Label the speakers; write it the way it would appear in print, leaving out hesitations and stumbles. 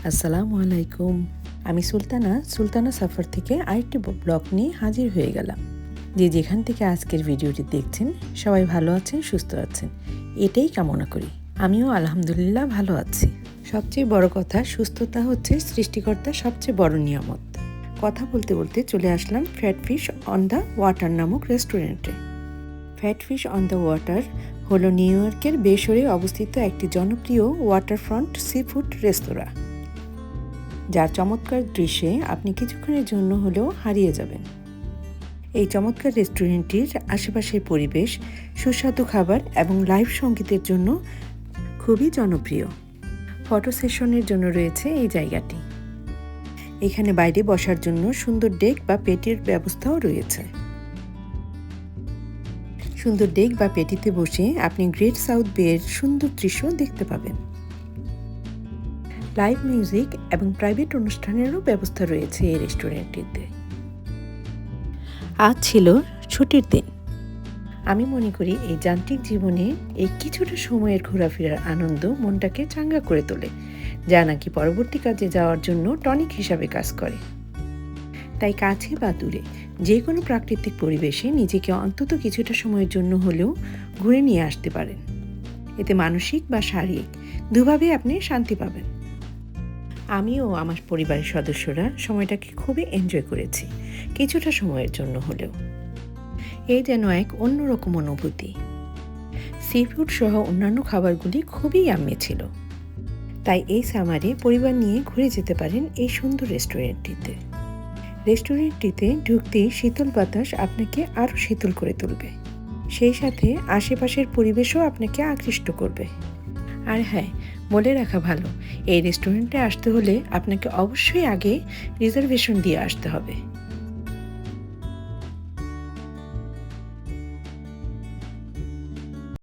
Speaker 1: আসসালামু আলাইকুম। আমি সুলতানা সফর থেকে আরেকটি ব্লগ নিয়ে হাজির হয়ে গেলাম। যে যেখান থেকে আজকের ভিডিওটি দেখছেন সবাই ভালো আছেন, সুস্থ আছেন, এটাই কামনা করি। আমিও আলহামদুলিল্লাহ ভালো আছি। সবচেয়ে বড় কথা, সুস্থতা হচ্ছে সৃষ্টিকর্তার সবচেয়ে বড় নিয়ামত। কথা বলতে বলতে চলে আসলাম fat fish on the water নামক রেস্টুরেন্টে। Fat fish on the water হলো নিউ ইয়র্কের বেশরে অবস্থিত একটি জনপ্রিয় ওয়াটারফ্রন্ট সি ফুড রেস্তোরাঁ, যার চমৎকার দৃশ্যে আপনি কিছুক্ষণের জন্য হলেও হারিয়ে যাবেন। এই চমৎকার রেস্টুরেন্টটির আশেপাশের পরিবেশ, সুস্বাদু খাবার এবং লাইভ সঙ্গীতের জন্য খুবই জনপ্রিয়। ফটো সেশনের জন্য রয়েছে এই জায়গাটি। এখানে বাইরে বসার জন্য সুন্দর ডেক বা পেটির ব্যবস্থাও রয়েছে। সুন্দর ডেক বা পেটিতে বসে আপনি গ্রেট সাউথ বের সুন্দর দৃশ্য দেখতে পাবেন। লাইভ মিউজিক এবং প্রাইভেট অনুষ্ঠানেরও ব্যবস্থা রয়েছে এই রেস্টুরেন্টটিতে। আজ ছিল ছুটির দিন। আমি মনে করি এই যান্ত্রিক জীবনে এই কিছুটা সময়ের ঘোরাফেরার আনন্দ মনটাকে চাঙ্গা করে তোলে, যা নাকি পরবর্তী কাজে যাওয়ার জন্য টনিক হিসাবে কাজ করে। তাই কাছে বা দূরে যে কোনো প্রাকৃতিক পরিবেশে নিজেকে অন্তত কিছুটা সময়ের জন্য হলেও ঘুরে নিয়ে আসতে পারেন। এতে মানসিক বা শারীরিক দুভাবে আপনি শান্তি পাবেন। আমিও আমার পরিবারের সদস্যরা সময়টাকে খুবই এনজয় করেছি, কিছুটা সময়ের জন্য হলেও। এই যেন এক অন্যরকম অনুভূতি। সি ফুড সহ অন্যান্য খাবারগুলি খুবই ইয়াম্মি ছিল। তাই এই সামারে পরিবার নিয়ে ঘুরে যেতে পারেন এই সুন্দর রেস্টুরেন্টটিতে। রেস্টুরেন্টটিতে ঢুকতেই শীতল বাতাস আপনাকে আরও শীতল করে তুলবে, সেই সাথে আশেপাশের পরিবেশও আপনাকে আকৃষ্ট করবে। আর হ্যাঁ, বলে রাখা ভালো, এই রেস্টুরেন্টে আসতে হলে আপনাকে অবশ্যই আগে রিজার্ভেশন দিয়ে আসতে হবে।